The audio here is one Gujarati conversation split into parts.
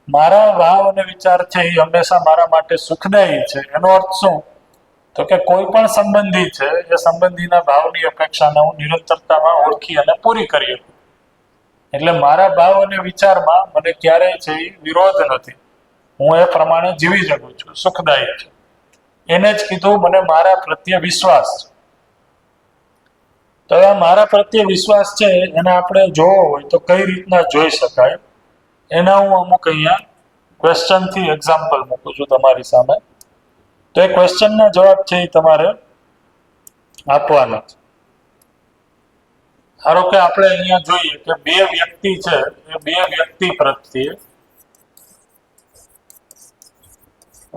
મારા ભાવ અને વિચાર છે એ હંમેશા મારા માટે સુખદાયી છે. એનો અર્થ શું? તો કે કોઈ પણ સંબંધી છે એ સંબંધીના ભાવની અપેક્ષાને હું નિરંતરતામાં ઓળખી અને પૂરી કરી શકું. એટલે મારા ભાવ અને વિચારમાં મને ક્યારેય છે એ વિરોધ નથી. હું એ પ્રમાણે જીવી શકું છું, સુખદાયી છે. એને જ કીધું મને મારા પ્રત્યે વિશ્વાસ છે. તો આ મારા પ્રત્યે વિશ્વાસ છે એને આપણે જોવો હોય તો કઈ રીતના જોઈ શકાય એના હું અમુક અહીંયા ક્વેશ્ચનથી એક્ઝામ્પલ મૂકું છું તમારી સામે. તો એ ક્વેશ્ચનના જવાબ છે એ તમારે આપવાના છે. ધારો કે આપણે અહીંયા જોઈએ કે બે વ્યક્તિ છે, એ બે વ્યક્તિ પ્રત્યે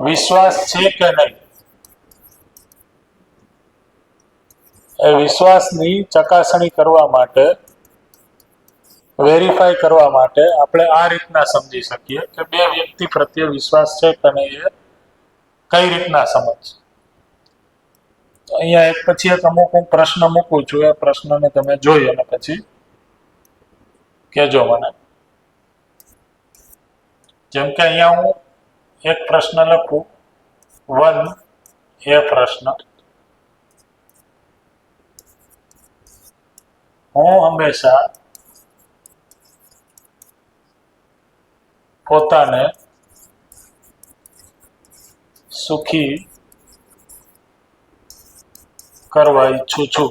વિશ્વાસ છે કે નહીં, એ વિશ્વાસની ચકાસણી કરવા માટે, વેરીફાઈ કરવા માટે આપણે આ રીતના સમજી શકીએ કે બે વ્યક્તિ પ્રત્યે વિશ્વાસ છે કે નહીં એ કઈ રીતના સમજ. અહીંયા એક પછી એક અમુક હું પ્રશ્ન મૂકું છું, એ પ્રશ્નને તમે જોઈ અને પછી કહેજો મને. જેમ કે અહીંયા હું એક પ્રશ્ન લખું 1 એ પ્રશ્ન, હું હંમેશા પોતાને સુખી કરવા ઈચ્છું છું.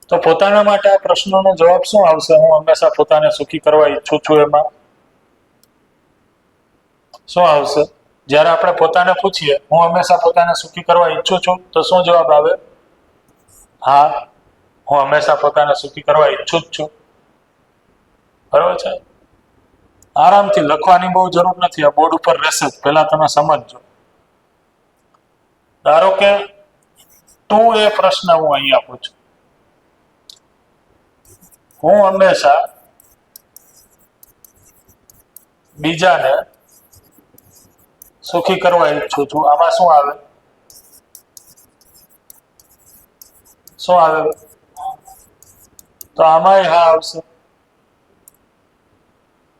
તો પોતાના માટે આ પ્રશ્નનો જવાબ શું આવશે? હું હંમેશા પોતાને સુખી કરવા ઈચ્છું છું એમાં શું આવશે? જ્યારે આપણે પોતાને પૂછીએ હું હંમેશા પોતાને સુખી કરવા ઈચ્છું છું, તો શું જવાબ આવે? હા, હું હંમેશા પોતાને સુખી કરવા ઈચ્છું જ છું. બરાબર છે? આરામથી લખવાની બહુ જરૂર નથી, આ બોર્ડ ઉપર રહેશે જ. પહેલા તમે સમજજો. ધારો કે તું એ પ્રશ્ન હું અહીંયા પૂછું, હું હંમેશા બીજાને સુખી કરવા ઈચ્છું છું. આમાં શું આવે? શું આવે? તો આમાંય હા આવશે.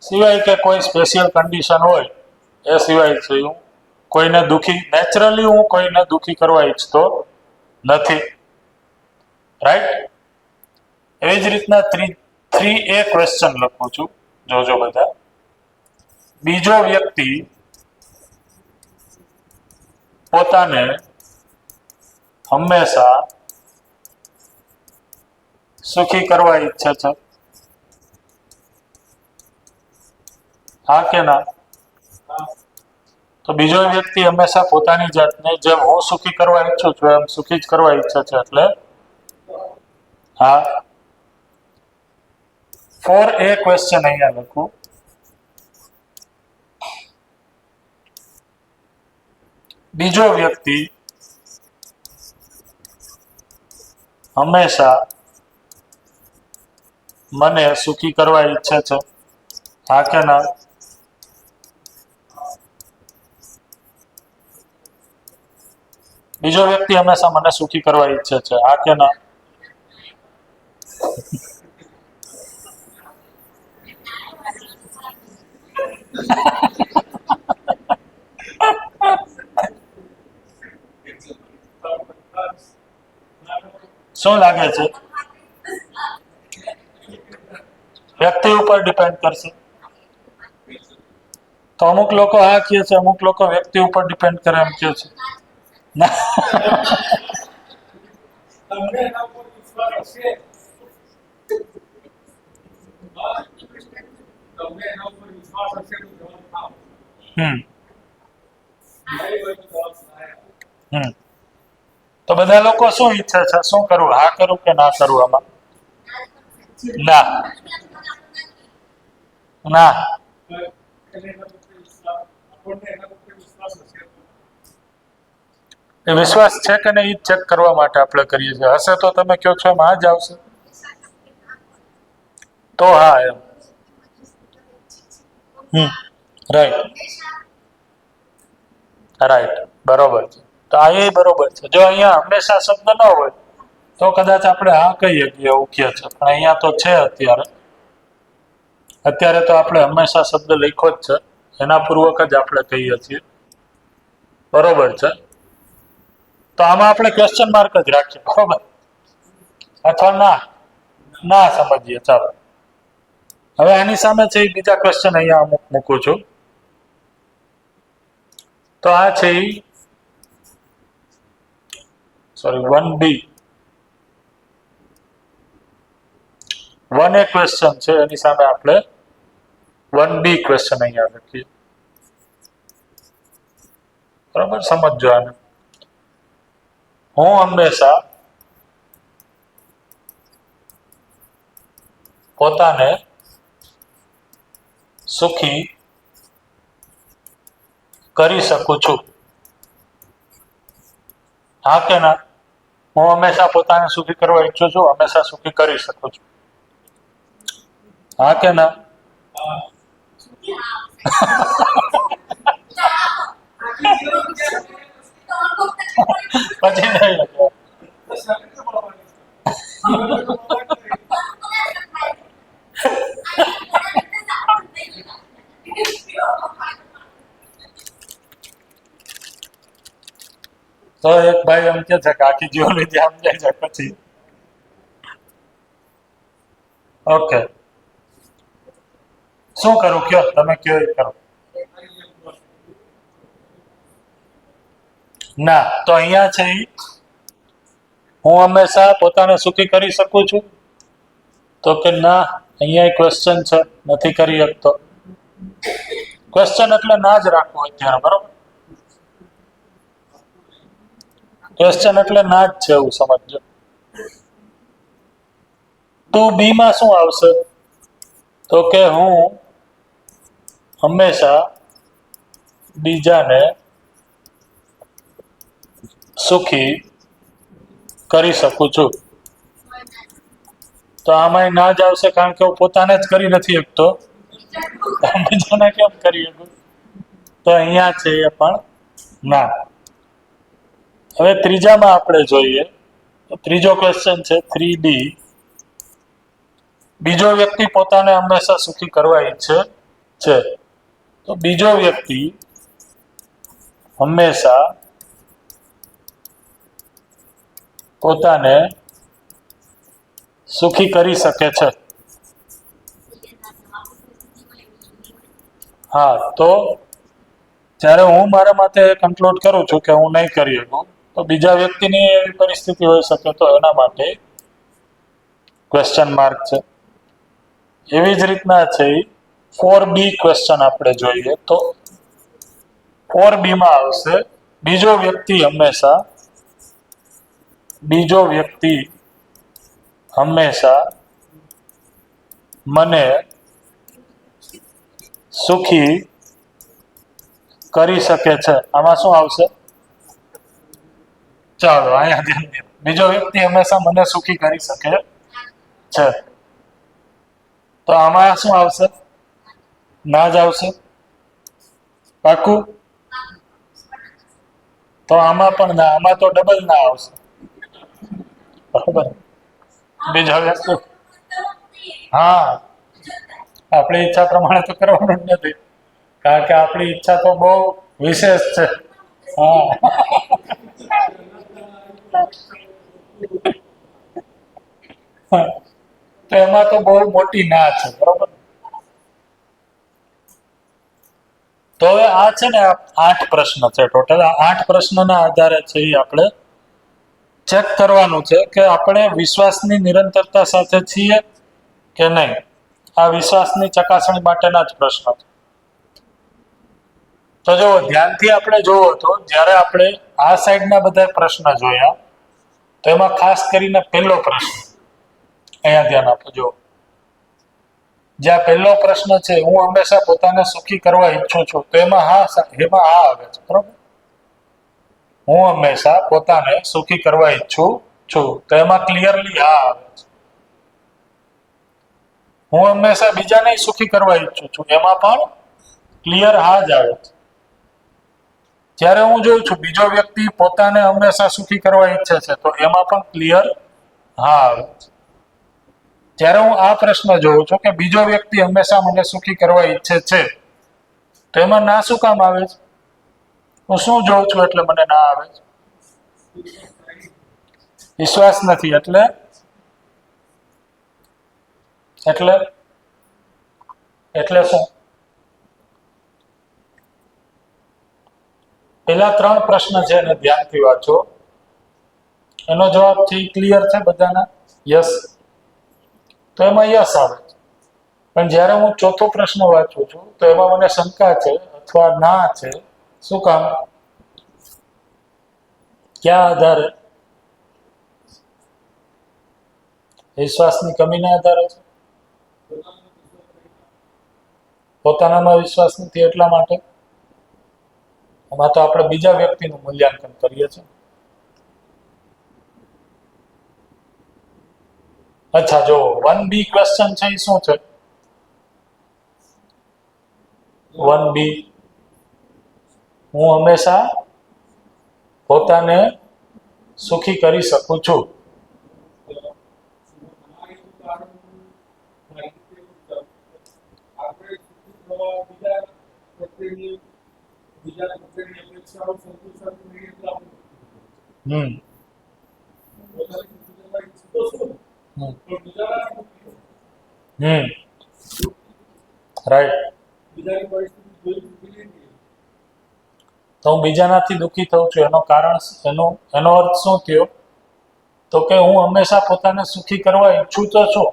સિવાય કે કોઈ સ્પેશિયલ કન્ડિશન હોય એ સિવાય છે હું કોઈને દુખી, નેચરલી હું કોઈને દુખી કરવા ઈચ્છતો નથી. રાઈટ? એવી જ રીતના 3A ક્વેશ્ચન લખું છું, જોજો બધા. બીજો વ્યક્તિ પોતાને હંમેશા સુખી કરવા ઈચ્છે છે, હા કે ના? તો બીજો વ્યક્તિ હંમેશા પોતાની જાતને જેમ હું સુખી કરવા ઈચ્છું છું એમ સુખી જ કરવા ઈચ્છે છે, એટલે હા. 4A ક્વેશ્ચન અહીંયા લખું. બીજો વ્યક્તિ હંમેશા મને સુખી કરવા ઈચ્છે છે, હા કે ના? બીજો વ્યક્તિ હંમેશા મને સુખી કરવા ઈચ્છે છે, હા કે ના? શું લાગે છે? વ્યક્તિ ઉપર ડિપેન્ડ કરશે. તો અમુક લોકો હા કહે છે, અમુક લોકો વ્યક્તિ ઉપર ડિપેન્ડ કરે એમ કહે છે. તો બધા લોકો શું ઈચ્છે છે? શું કરવું? હા કરું કે ના કરું? આમાં ના ના. વિશ્વાસ છે કે નહીં ચેક કરવા માટે આપણે કરીએ છીએ. હશે તો તમે કહો છો એમ હા જ આવશે, તો હા એમ. રાઈટ રાઈટ, બરોબર છે. તો આ એ બરોબર છે. જો અહીંયા હંમેશા શબ્દ ન હોય તો કદાચ આપણે હા કહીએ કે એવું કહે છે, પણ અહીંયા તો છે અત્યારે. અત્યારે તો આપણે હંમેશા શબ્દ લખ્યો જ છે, એના પૂર્વક જ આપણે કહીએ છીએ, બરોબર છે. તો આમાં આપણે ક્વેશ્ચન માર્ક જ રાખીએ, બરોબર, અથવા ના ના સમજીએ. ચાલો, હવે આની સામે છે બીજા ક્વેશ્ચન અહીંયા અમુક મૂકું છું. તો આ છે સોરી 1B 1A ક્વેશ્ચન છે, એની સામે આપણે 1B ક્વેશ્ચન અહીંયા લખીએ, બરાબર. સમજો આને. હું હંમેશા પોતાને સુખી કરી શકું છું. હા કે ના? હું હંમેશા પોતાને સુખી કરવા ઈચ્છું છું, હંમેશા સુખી કરી શકું છું. હા કે ના? પછી નહીં તો એક ભાઈ એમ કે છે કે આખી જીવનવિધિ સમજાય છે પછી. ઓકે, શું કરું કયો, તમે કયો એ કરો. ના, તો અહીંયા છે હું હંમેશા પોતાને સુખી કરી શકું છું, તો કે ના, અહીંયા ક્વેશ્ચન છે, નથી કરી શકતો. ક્વેશ્ચન એટલે ના જ રાખવું અત્યારે, બરોબર. ક્વેશ્ચન એટલે ના જ છે એવું સમજજો. તો બી માં શું આવશે? તો કે હું હંમેશા બીજાને સુખી કરી શકું છું. તો આમાં ના જ આવશે, કારણ કે હું પોતાને જ કરી નથી શકતો, બીજાને કેમ કરી શકું? તો અહીંયા છે એ પણ ના. હવે ત્રીજામાં આપણે જોઈએ, ત્રીજો ક્વેશ્ચન છે 3D. બીજો વ્યક્તિ પોતાને હંમેશા સુખી કરવા ઈચ્છે છે, તો બીજો વ્યક્તિ હંમેશા પોતાને સુખી કરી શકે છે. હા, તો જ્યારે હું મારા માટે કંટ્રોલ કરું છું કે હું નહીં કરી શકું, તો બીજા વ્યક્તિની એવી પરિસ્થિતિ હોઈ શકે, તો એના માટે ક્વેશ્ચન માર્ક છે. એવી જ રીતના છે 4B ક્વેશ્ચન આપણે જોઈએ, તો 4B માં આવશે બીજો વ્યક્તિ હંમેશા મને સુખી કરી શકે છે. આમાં શું આવશે? ચાલો અહીંયા ધ્યાન દો. બીજો વ્યક્તિ હંમેશા મને સુખી કરી શકે છે, તો આમાં શું આવશે? ના જ આવશે. પાકું? તો આમાં પણ ના, આમાં તો ડબલ ના આવશે, બરોબર. બીજો વ્યક્તિ, હા, આપણી ઈચ્છા પ્રમાણે તો કરવાનું જ નથી, કારણ કે આપણી ઈચ્છા તો બહુ વિશેષ છે. હા, તો એમાં તો બહુ મોટી ના છે, બરોબર. તો હવે આ છે ને 8 પ્રશ્ન છે ટોટલ. આ 8 પ્રશ્નના આધારે છે એ આપણે ચેક કરવાનું છે કે આપણે વિશ્વાસની નિરંતરતા સાથે છીએ કે નહીં. આ વિશ્વાસની ચકાસણી માટેના જ પ્રશ્ન છે. તો જો ધ્યાનથી આપણે જોવો તો જ્યારે આપણે આ સાઈડના બધા પ્રશ્ન જોયા, તો એમાં ખાસ કરીને પહેલો પ્રશ્ન અહીંયા ધ્યાન આપજો. જ્યાં પહેલો પ્રશ્ન છે હું હંમેશા પોતાને સુખી કરવા ઈચ્છું છું, તો એમાં એમાં આ આવે છે, બરોબર. હું હંમેશા પોતાને સુખી કરવા ઈચ્છું છું, તો એમાં ક્લિયરલી આ આવે છે. હું હંમેશા બીજાને સુખી કરવા ઈચ્છું છું, એમાં પણ ક્લિયર હા જ આવે છે. જ્યારે હું જોઉં છું બીજો વ્યક્તિ પોતાને હંમેશા સુખી કરવા ઈચ્છે છે, તો એમાં પણ ક્લિયર હા આવે છે. ત્યારે હું આ પ્રશ્ન જોઉં છું કે બીજો વ્યક્તિ હંમેશા મને સુખી કરવા ઈચ્છે છે, તો એમાં ના શું કામ આવે છે? હું શું જોઉં છું એટલે મને ના આવે છે? વિશ્વાસ નથી એટલે એટલે એટલે શું? પેલા 3 પ્રશ્ન છે એને ધ્યાનથી વાંચો. એનો જવાબ છે ક્લિયર છે બધાના? યસ. તો એમાં યસ આવે છે. પણ જ્યારે હું ચોથો પ્રશ્ન વાંચું છું તો એમાં મને શંકા છે અથવા ના છે. શું કામ? ક્યાં આધારે? વિશ્વાસની કમીના આધારે છે. પોતાનામાં વિશ્વાસ નથી એટલા માટે. એમાં તો આપણે બીજા વ્યક્તિનું મૂલ્યાંકન કરીએ છીએ. અચ્છા, જો 1B ક્વેશ્ચન છે એ શું છે? 1B, હું હંમેશા પોતાને સુખી કરી શકું છું. રાઈટ. તો હું બીજાનાથી દુઃખી થઉં છું એનો કારણ એનો અર્થ શું થયો? તો કે હું હંમેશા પોતાને સુખી કરવા ઈચ્છું તો છું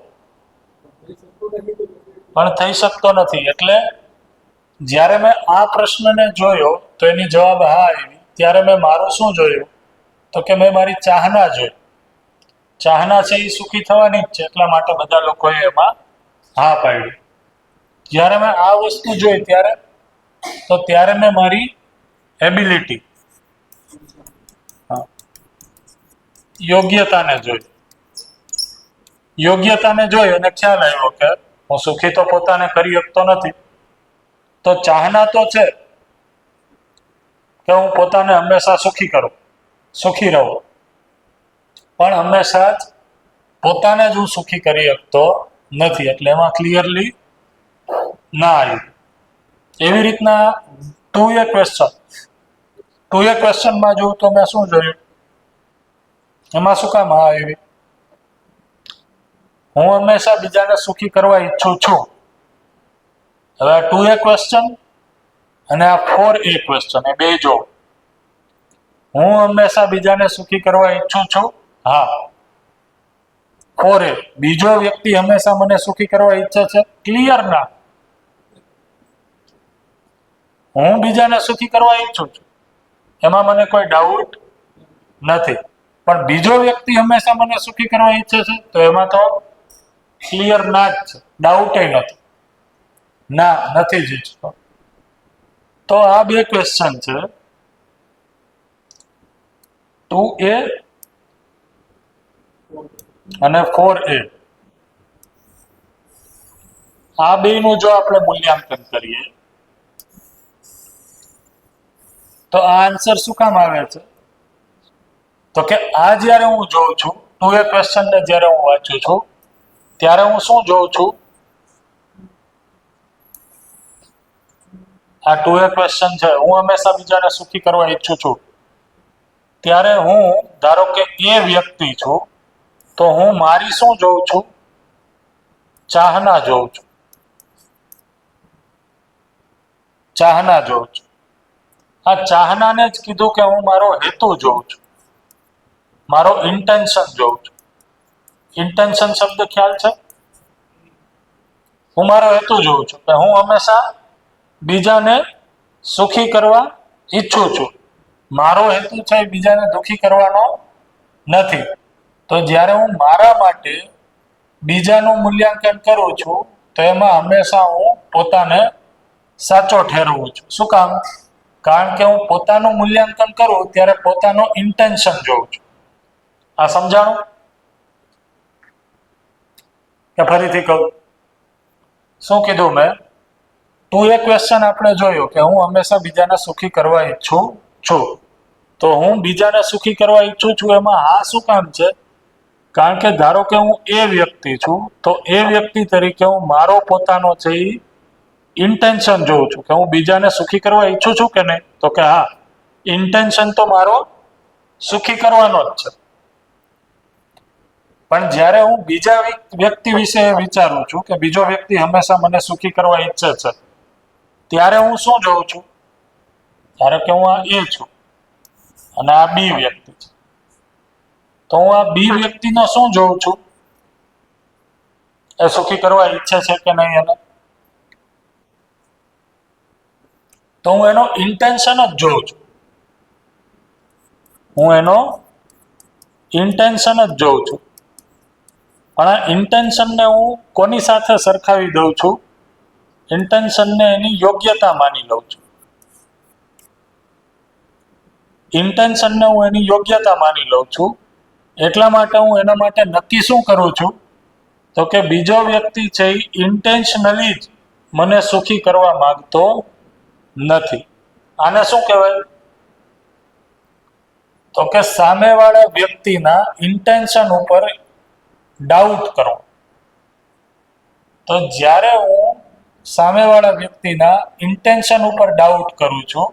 પણ થઈ શકતો નથી. એટલે જ્યારે મેં આ પ્રશ્નને જોયો તો એની જવાબ હા આવી, ત્યારે મેં મારું શું જોયું? તો કે મેં મારી ચાહના જોઈ. ચાહના છે એ સુખી થવાની જ છે, એટલા માટે બધા લોકોએ એમાં હા પાડી. જ્યારે મેં આ વસ્તુ જોઈ ત્યારે મેં મારી એબિલિટી, યોગ્યતાને જોઈ અને ખ્યાલ આવ્યો કે હું સુખી તો પોતાને કરી શકતો નથી. તો ચાહના તો છે કે હું પોતાને હંમેશા સુખી કરું, સુખી રહું, પણ હંમેશા જ પોતાને જ હું સુખી કરી શકતો નથી. એટલે એમાં ક્લિયરલી ના આવ્યું. એવી રીતના 2A ક્વેશ્ચનમાં જોઉં તો મેં શું જોયું? એમાં શું કામ હા આવી? હું હંમેશા બીજાને સુખી કરવા ઈચ્છું છું. હવે આ 2A ક્વેશ્ચન અને આ 4A ક્વેશ્ચન એ બે જો. હું હંમેશા બીજાને સુખી કરવા ઈચ્છું છું, હા. 4A, બીજો વ્યક્તિ હંમેશા મને સુખી કરવા ઈચ્છે છે, ક્લિયર ના. હું બીજાને સુખી કરવા ઈચ્છું છું, એમાં મને કોઈ ડાઉટ નથી. પણ બીજો વ્યક્તિ હંમેશા મને સુખી કરવા ઈચ્છે છે, તો એમાં તો ક્લિયર ના જ છે, ડાઉટ નથી. ના, નથી જ ઈચ્છતો. તો આ બે ક્વેશ્ચન છે, 2A અને 4A. આ બેનું જો આપણે મૂલ્યાંકન કરીએ તો આ આન્સર શું કામ આવે છે? તો કે આ જ્યારે હું જોઉં છું, 2A ક્વેશ્ચનને જ્યારે હું વાંચું છું ત્યારે હું શું જોઉં છું? આ 2A ક્વેશ્ચન છે, હું હંમેશા બીજાને સુખી કરવા ઈચ્છું છું. ત્યારે હું, ધારો કે એ વ્યક્તિ છું, તો હું મારી શું જોઉં છું? ચાહના જોઉં છું. ચાહના જોઉં છું. આ ચાહનાને જ કીધું કે હું મારો હેતુ જોઉં છું, મારો ઇન્ટેન્શન જોઉં છું. ઇન્ટેન્શન શબ્દ ખ્યાલ છે? હું મારો હેતુ જોઉં છું કે હું હંમેશા બીજાને સુખી કરવા ઈચ્છું છું. મારો હેતુ છે બીજાને દુખી કરવાનો નથી. તો જ્યારે હું મારા માટે બીજાનું મૂલ્યાંકન કરું છું તો એમાં હંમેશા હું પોતાને સાચો ઠેરવું છું. શું કામ? કારણ કે હું પોતાનું મૂલ્યાંકન કરું ત્યારે પોતાનો ઇન્ટેન્શન જોઉં છું. આ સમજાણું કે ફરીથી કહું? શું કીધું મેં? 2A ક્વેશ્ચન આપણે જોયો કે હું હંમેશા બીજાને સુખી કરવા ઈચ્છું છું. તો હું બીજાને સુખી કરવા ઈચ્છું છું એમાં હા શું કામ છે? કારણ કે ધારો કે હું એ વ્યક્તિ છું, તો એ વ્યક્તિ તરીકે હું મારો પોતાનો છે એ ઇન્ટેન્શન જોઉં છું કે હું બીજાને સુખી કરવા ઈચ્છું છું કે નહીં, તો કે હા, ઇન્ટેન્શન તો મારો સુખી કરવાનો જ છે. પણ જ્યારે હું બીજા વ્યક્તિ વિશે વિચારું છું કે બીજો વ્યક્તિ હંમેશા મને સુખી કરવા ઈચ્છે છે, ત્યારે હું શું જોઉં છું? ધારો કે હું આ એ છું અને આ બી વ્યક્તિ છે, તો હું આ બી વ્યક્તિનો શું જોઉં છું? એ સુખી કરવા ઈચ્છે છે કે નહીં એને, તો હું એનો ઇન્ટેન્શન જ જોઉં છું. હું એનો ઇન્ટેન્શન જ જોઉં છું. પણ આ ઇન્ટેન્શનને હું કોની સાથે સરખાવી દઉં છું? ઇન્ટેન્શનને એની યોગ્યતા માની લઉં છું. ઇન્ટેન્શનને હું એની યોગ્યતા માની લઉં છું. એટલા માટે હું એના માટે નક્કી શું કરું છું? તો કે બીજો વ્યક્તિ છે એ ઇન્ટેન્શનલી જ મને સુખી કરવા માંગતો નથી. આને શું કહેવાય? તો કે સામેવાળા વ્યક્તિના ઇન્ટેન્શન ઉપર ડાઉટ કરો. તો જ્યારે હું સામેવાળા વ્યક્તિના ઇન્ટેન્શન ઉપર ડાઉટ કરું છું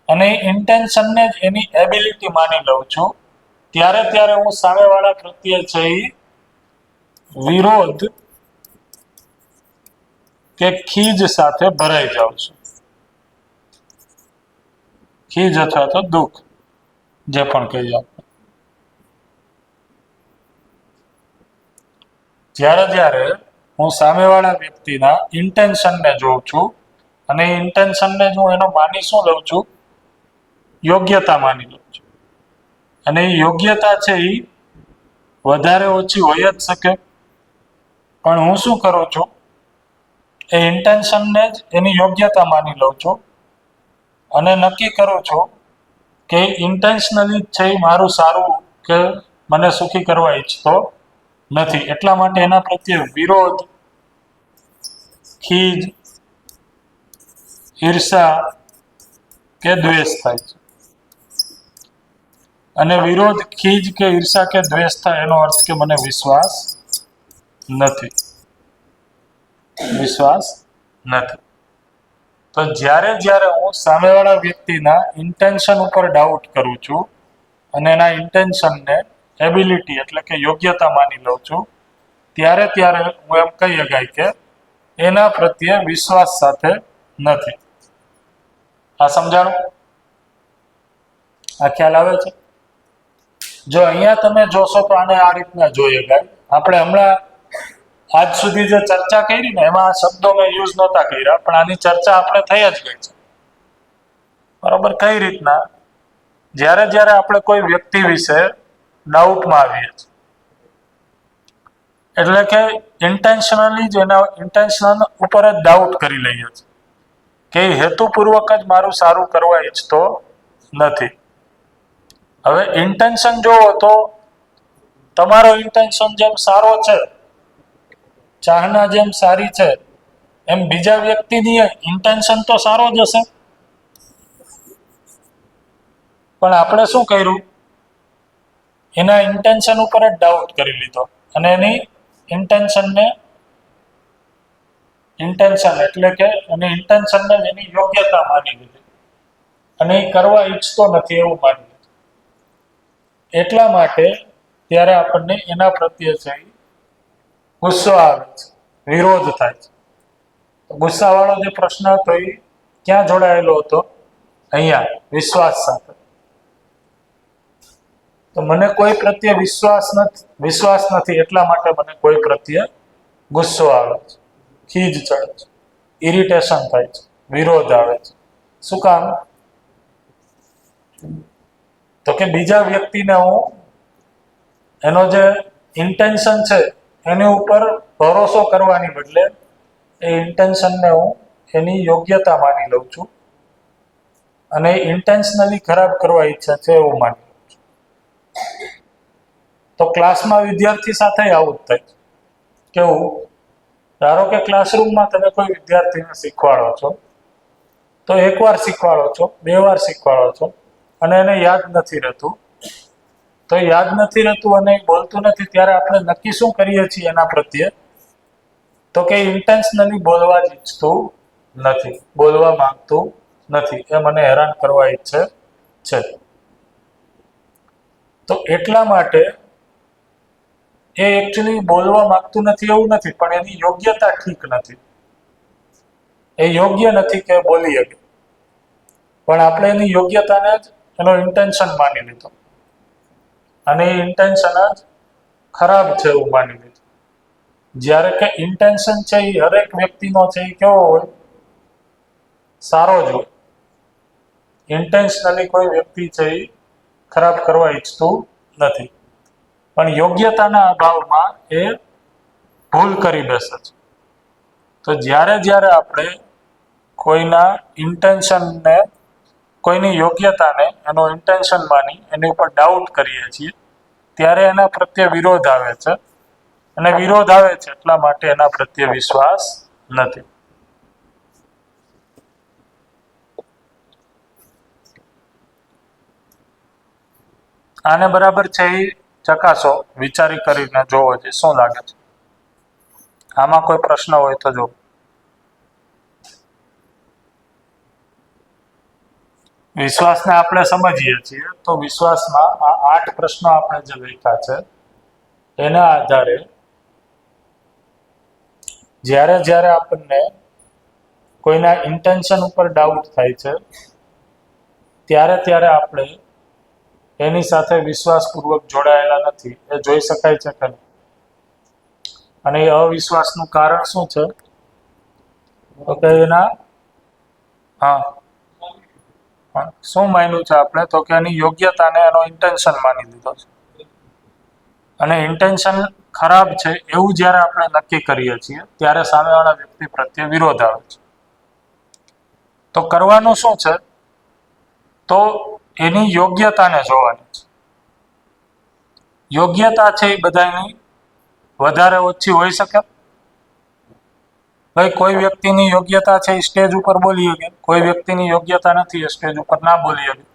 અને ઇન્ટેન્શનને જ એની એબિલિટી માની લઉં છું, ત્યારે હું સામેવાળા પ્રત્યે છે એ વિરોધ કે ખીજ સાથે ભરાઈ જાઉં છું. ખીજ અથવા તો દુઃખ, જે પણ કહીએ આપણે. જ્યારે હું સામેવાળા વ્યક્તિના ઇન્ટેન્શનને જોઉં છું અને ઇન્ટેન્શનને જ હું એનો માની શું લઉં છું? યોગ્યતા માની લઉં છું. અને એ યોગ્યતા છે એ વધારે ઓછી હોઈ જ શકે, પણ હું શું કરું છું? એ ઇન્ટેન્શનને જ એની યોગ્યતા માની લઉં છું અને નક્કી કરું છું કે ઇન્ટેન્શનલી છે એ મારું સારું કે મને સુખી કરવા ઈચ્છતો નથી. એટલા માટે એના પ્રત્યે વિરોધ, ખીજ, ઈર્ષા કે દ્વેષ થાય છે. અને વિરોધ, ખીજ કે ઈર્ષા કે દ્વેષ થાય એનો અર્થ કે મને વિશ્વાસ નથી. વિશ્વાસ નથી. તો જ્યારે હું સામેવાળા વ્યક્તિના ઇન્ટેન્શન ઉપર ડાઉટ કરું છું અને એના ઇન્ટેન્શનને એબિલિટી એટલે કે યોગ્યતા માની લઉં છું, ત્યારે હું એમ કહી શકાય કે એના પ્રત્યે વિશ્વાસ સાથે નથી. આ સમજાણું? આ ખ્યાલ આવે છે? જો અહીંયા તમે જોશો તો આને આ રીતના જોઈ શકાય. આપણે હમણાં આજ સુધી જે ચર્ચા કરી ને એમાં શબ્દો મેં યુઝ નહોતા કર્યા, પણ આની ચર્ચા આપણે થઈ જ ગઈ છે. બરાબર? કઈ રીતના? જ્યારે આપણે કોઈ વ્યક્તિ વિશે ડાઉટમાં આવીએ છીએ, એટલે કે ઇન્ટેન્શનલી જ એના ઇન્ટેન્શન ઉપર જ ડાઉટ કરી લઈએ છીએ કે હેતુપૂર્વક જ મારું સારું કરવા ઈચ્છતો નથી. હવે ઇન્ટેન્શન જોવો તો તમારો ઇન્ટેન્શન જેમ સારો છે, ચાહના જેમ સારી છે, એમ બીજા વ્યક્તિની ઇન્ટેન્શન તો સારો જ હશે. પણ આપણે શું કર્યું? એના ઇન્ટેન્શન ઉપર જ ડાઉટ કરી લીધો અને એની ઇન્ટેન્શન એટલે કે એની ઇન્ટેન્શનને એની યોગ્યતા માની લીધી અને એ કરવા ઈચ્છતો નથી એવું માની લીધું. એટલા માટે ત્યારે આપણને એના પ્રત્યે છે ગુસ્સો આવે છે, વિરોધ થાય છે. ગુસ્સાવાળો જે પ્રશ્ન હતો એ ક્યાં જોડાયેલો હતો? અહીંયા, વિશ્વાસ સાથે. તો મને કોઈ પ્રત્યે વિશ્વાસ નથી, એટલા માટે મને કોઈ પ્રત્યે ગુસ્સો આવે છે, ખીજ ચડે છે, ઇરિટેશન થાય છે, વિરોધ આવે છે. શું કામ? તો કે બીજા વ્યક્તિને હું એનો જે ઇન્ટેન્શન છે એની ઉપર ભરોસો કરવાની બદલે એ ઇન્ટેન્શનને હું એની યોગ્યતા માની લઉં છું અને ઇન્ટેન્શનલી ખરાબ કરવા ઈચ્છે છે એવું માની લઉં છું. તો ક્લાસમાં વિદ્યાર્થી સાથે આવું જ થાય. કેવું? ધારો કે ક્લાસરૂમમાં તમે કોઈ વિદ્યાર્થીને શીખવાડો છો, તો એકવાર શીખવાડો છો, 2 વાર શીખવાડો છો અને એને યાદ નથી રહેતું, તો એ યાદ નથી રહેતું અને એ બોલતું નથી, ત્યારે આપણે નક્કી શું કરીએ છીએ એના પ્રત્યે? તો કે ઇન્ટેન્શનલી બોલવા જ ઈચ્છતું નથી, બોલવા માંગતું નથી, એ મને હેરાન કરવા ઈચ્છે છે. તો એટલા માટે એ એકચ્યુઅલી બોલવા માંગતું નથી એવું નથી, પણ એની યોગ્યતા ઠીક નથી, એ યોગ્ય નથી કે બોલી શકે, પણ આપણે એની યોગ્યતાને જ એનો ઇન્ટેન્શન માની લીધો અને એ ઇન્ટેન્શન જ ખરાબ છે એવું માની લીધું. જ્યારે કે ઇન્ટેન્શન છે એ હરેક વ્યક્તિનો છે એ કેવો હોય? સારો જ હોય. ઇન્ટેન્શનલી કોઈ વ્યક્તિ છે એ ખરાબ કરવા ઈચ્છતું નથી, પણ યોગ્યતાના અભાવમાં એ ભૂલ કરી બેસે છે. તો જ્યારે જ્યારે આપણે કોઈના ઇન્ટેન્શનને, કોઈની યોગ્યતાને એનો ઇન્ટેન્શન માની એની ઉપર ડાઉટ કરીએ છીએ, ત્યારે એના પ્રત્યે વિરોધ આવે છે, અને વિરોધ આવે છે એટલા માટે એના પ્રત્યે વિશ્વાસ નથી. આને બરાબર છે એ ચકાસો, વિચારી કરીને જોવો છે શું લાગે છે. આમાં કોઈ પ્રશ્ન હોય તો જો. વિશ્વાસને આપણે સમજીએ છીએ તો વિશ્વાસમાં આ 8 પ્રશ્નો આપણે જે લખ્યા છે એના આધારે જ્યારે જ્યારે આપણને કોઈના ઇન્ટેન્શન ઉપર ડાઉટ થાય છે, ત્યારે ત્યારે આપણે એની સાથે વિશ્વાસપૂર્વક જોડાયેલા નથી, એ જોઈ શકાય છે કે નહીં? અને એ અવિશ્વાસનું કારણ શું છે? તો કે એના શું માન્યું છે આપણે? તો કે એની યોગ્યતાને એનો ઇન્ટેન્શન માની લીધો છે, અને ઇન્ટેન્શન ખરાબ છે એવું જ્યારે આપણે નક્કી કરીએ છીએ ત્યારે સામેવાળા વ્યક્તિ પ્રત્યે વિરોધ આવે છે. તો કરવાનું શું છે? તો એની યોગ્યતાને જોવાની છે. યોગ્યતા છે એ બધાની વધારે ઓછી હોઈ શકે. ભાઈ કોઈ વ્યક્તિની યોગ્યતા છે એ સ્ટેજ ઉપર બોલી શકે, કોઈ વ્યક્તિની યોગ્યતા નથી એ સ્ટેજ ઉપર ના બોલી શકે.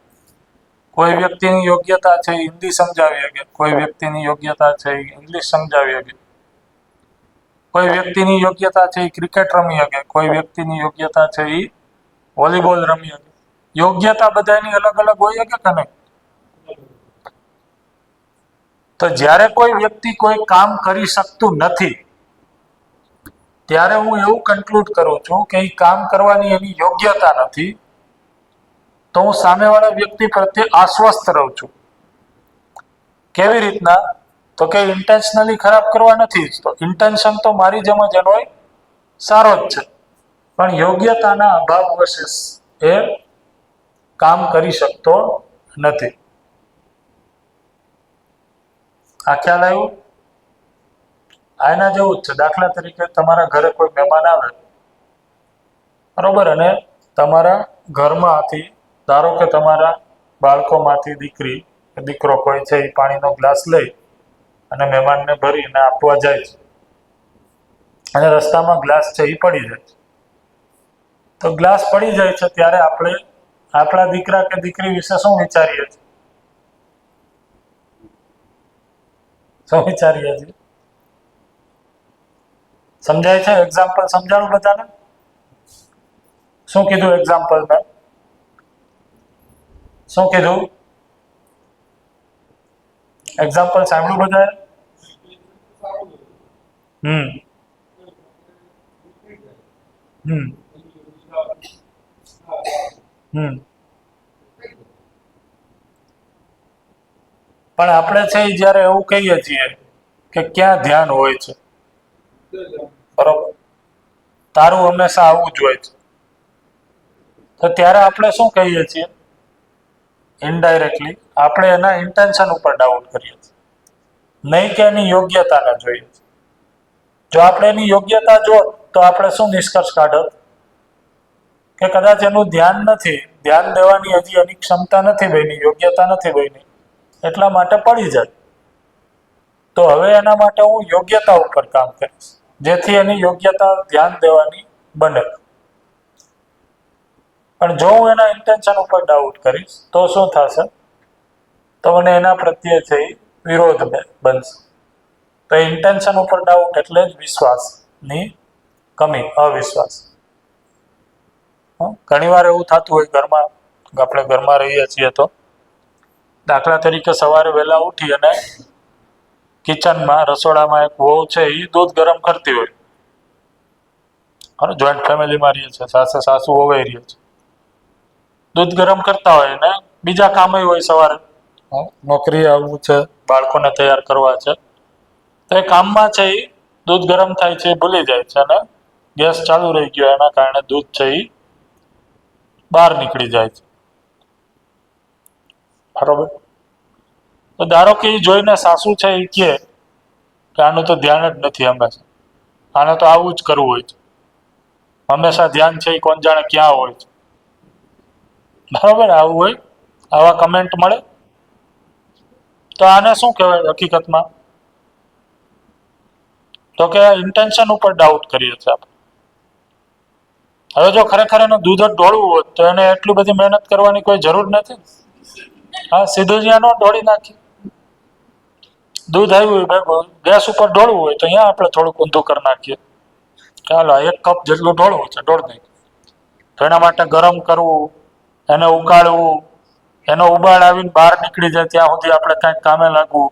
કોઈ વ્યક્તિની યોગ્યતા છે એ હિન્દી સમજાવી શકે, કોઈ વ્યક્તિની યોગ્યતા છે એ ઇંગ્લિશ સમજાવી શકે, કોઈ વ્યક્તિની યોગ્યતા છે એ ક્રિકેટ રમી શકે, કોઈ વ્યક્તિની યોગ્યતા છે એ વોલીબોલ રમી શકે. યોગ્યતા બધાની અલગ અલગ હોય શકે કે નહીં? તો જ્યારે કોઈ વ્યક્તિ કોઈ કામ કરી શકતું નથી ત્યારે હું એવું કન્ક્લુડ કરું છું કે એ કામ કરવાની એની યોગ્યતા નથી, તો હું સામેવાળા વ્યક્તિ પ્રત્યે આશ્વસ્ત રહું છું. કેવી રીતના? તો કે ઇન્ટેન્શનલી ખરાબ કરવા નથી ઈચ્છતો, ઇન્ટેન્શન તો મારી જેમ જ એનો સારો જ છે, પણ યોગ્યતાના અભાવ વશે એ કામ કરી શકતો નથી. આ ખ્યાલ આવ્યો? આના જેવું જ છે. દાખલા તરીકે તમારા ઘરે કોઈ મહેમાન આવે, બરોબર, અને તમારા ઘરમાંથી ધારો કે તમારા બાળકોમાંથી દીકરી કે દીકરો કોઈ છે એ પાણીનો ગ્લાસ લઈ અને મહેમાનને ભરીને આપવા જાય છે, અને રસ્તામાં ગ્લાસ છે એ પડી જાય છે. તો ગ્લાસ પડી જાય છે ત્યારે આપણે આપણા દીકરા કે દીકરી વિશે શું વિચારીએ છીએ? શું વિચારીએ છીએ? સમજાય છે? એક્ઝામ્પલ સમજાવું બધાને? શું કીધું એક્ઝામ્પલ મેં? શું કીધું? એક્ઝામ્પલ સાંભળ્યું બધાએ? હમ હમ હમ પણ આપણે છે જ્યારે એવું કહીએ છીએ કે ક્યાં ધ્યાન હોય છે, બરોબર, તારું હંમેશા આવું જ હોય છે, તો ત્યારે આપણે શું કહીએ છીએ? ઇનડાયરેક્ટલી આપણે એના ઇન્ટેન્શન ઉપર ડાઉટ કરીએ છીએ, નહીં કે એની યોગ્યતાને જોઈએ છીએ. જો આપણે એની યોગ્યતા જો તો આપણે શું નિષ્કર્ષ કાઢત? કે કદાચ એનું ધ્યાન નથી, ધ્યાન દેવાની હજી એની ક્ષમતા નથી બની, યોગ્યતા નથી બની, એટલા માટે પડી જાય. તો હવે એના માટે હું યોગ્યતા ઉપર કામ કરીશ, જેથી એની યોગ્યતા ધ્યાન દેવાની બને. પણ જો હું એના ઇન્ટેન્શન ઉપર ડાઉટ કરીશ તો શું થશે? તો મને એના પ્રત્યે છે એ વિરોધ બનશે. તો ઇન્ટેન્શન ઉપર ડાઉટ એટલે જ વિશ્વાસની કમી, અવિશ્વાસ. ઘણી વાર એવું થતું હોય ઘરમાં, આપણે ઘરમાં રહીએ છીએ તો દાખલા તરીકે સવારે વહેલા ઉઠી અને કિચનમાં રસોડામાં એક વહુ છે એ દૂધ ગરમ કરતી હોય, જોઈન્ટ ફેમિલીમાં રહીએ છે, સાસુ વહુ રહીએ છે, દૂધ ગરમ કરતા હોય ને બીજા કામ હોય, સવારે નોકરી આવવું છે, બાળકોને તૈયાર કરવા છે, તો એ કામમાં છે એ દૂધ ગરમ થાય છે એ ભૂલી જાય છે અને ગેસ ચાલુ રહી ગયો, એના કારણે દૂધ છે એ બહાર નીકળી જાય છે. બરોબર. તો ધારો કે એ જોઈને સાસુ છે એ કહે કે આનું તો ધ્યાન જ નથી, હંમેશા આને તો આવું જ કરવું હોય છે, હંમેશા ધ્યાન છે એ કોણ જાણે ક્યાં હોય છે. બરાબર, આવું હોય, આવા કમેન્ટ મળે. તો આને શું કહેવાય હકીકતમાં? તો કે ઇન્ટેન્શન ઉપર ડાઉટ કરીએ છીએ આપણે. હવે જો ખરેખર એનું દૂધ જ ઢોળવું હોત તો એને એટલી બધી મહેનત કરવાની કોઈ જરૂર નથી. હા, સીધું જ અહીંયા ન ઢોળી નાખી. દૂધ આવ્યું હોય ગેસ ઉપર ઢોળવું હોય તો અહીંયા આપણે થોડુંક ઊંધું કરી નાખીએ, ચાલો 1 કપ જેટલું ઢોળવું છે ઢોળ નાખીએ. તો એના માટે ગરમ કરવું, એને ઉકાળવું, એનો ઉબાળ આવીને બહાર નીકળી જાય ત્યાં સુધી આપણે કાંઈક કામે લાગવું,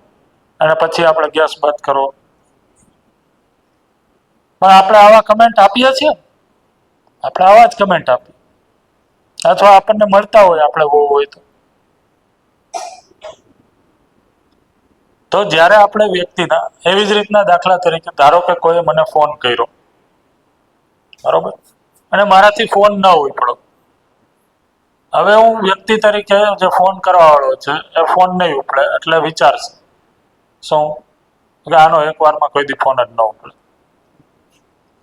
અને પછી આપણે ગેસ બંધ કરવો. પણ આપણે આવા કમેન્ટ આપીએ છીએ, આપણે આવા જ કમેન્ટ આપીએ, અથવા આપણને મળતા હોય આપણે બહુ હોય તો જ્યારે આપણે વ્યક્તિના, એવી જ રીતના દાખલા તરીકે ધારો કે કોઈએ મને ફોન કર્યો, બરોબર, અને મારાથી ફોન ન ઉપડ્યો. હવે હું વ્યક્તિ તરીકે જે ફોન કરવા વાળો છે એ ફોન નહીં ઉપડે એટલે વિચારશે શું કે આનો એક વારમાં કોઈ દી ફોન જ ન ઉપડે.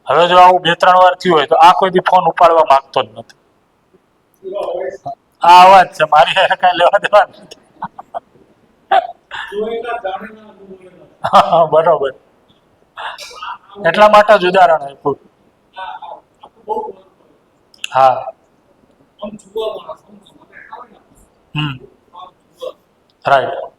હવે જો આવું 2-3 વાર થયું હોય તો આ કોઈ દી ફોન ઉપાડવા માંગતો જ નથી. આ અવાજ છે, મારી હારે કાંઈ લેવા દેવા નથી. બરોબર, એટલા માટે જ ઉદાહરણ આપ્યું. હા, રાઈટ.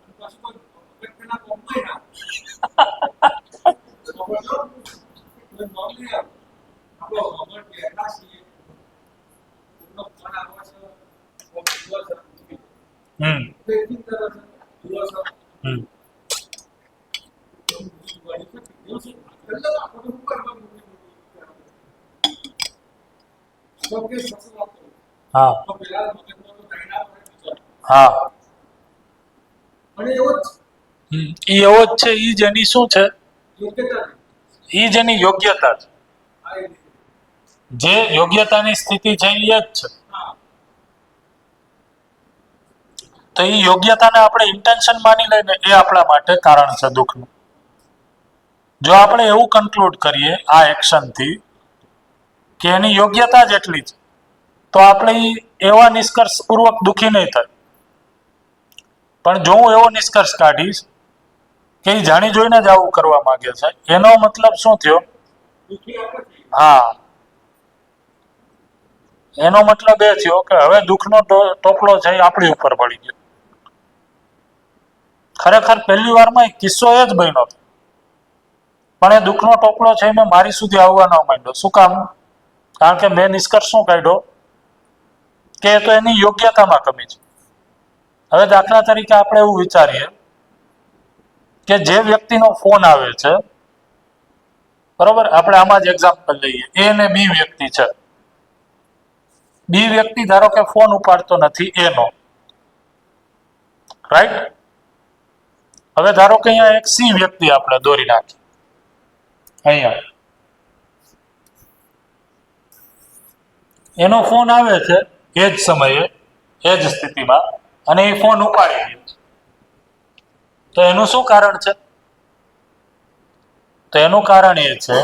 હા હા, એ એવો જ છે, એ જ એની શું છે, એ જ એની યોગ્યતા છે. જે યોગ્યતાની સ્થિતિ છે એ જ છે. તો એ યોગ્યતાને આપણે ઇન્ટેન્શન માની લઈને એ આપણા માટે કારણ છે દુઃખનું. જો આપણે એવું કન્ક્લુડ કરીએ આ એક્શનથી કે એની યોગ્યતા જ એટલી છે, તો આપણે એવા નિષ્કર્ષ પૂર્વક દુઃખી નહીં થાય. પણ જો હું એવો નિષ્કર્ષ કાઢીશ કે એ જાણી જોઈને જ આવું કરવા માંગે છે, એનો મતલબ શું થયો? હા, એનો મતલબ એ થયો કે હવે દુઃખનો ટોપલો છે એ આપણી ઉપર પડી ગયો. ખરેખર પહેલી વારમાં એ કિસ્સો એ જ બન્યો, પણ એ દુઃખનો ટોપલો છે મેં મારી સુધી આવવા ન માંડ્યો. શું કામ? કારણ કે મેં નિષ્કર્ષ શું કાઢ્યો કે તો એની યોગ્યતામાં કમી છે. હવે દાખલા તરીકે આપણે એવું વિચારીએ કે જે વ્યક્તિનો ફોન આવે છે, બરોબર, આપણે આમાં જ એક્ઝામ્પલ લઈએ, એ ને બી વ્યક્તિ છે. બી વ્યક્તિ ધારો કે ફોન ઉપાડતો નથી એનો, રાઈટ. હવે ધારો કે અહીંયા એક સી વ્યક્તિ આપણે દોરી નાખી, અહીંયા એનો ફોન આવે છે એ જ સમયે, એ જ સ્થિતિમાં, અને એ ફોન ઉપાડી લે છે. તો એનું શું કારણ છે? તો એનું કારણ એ છે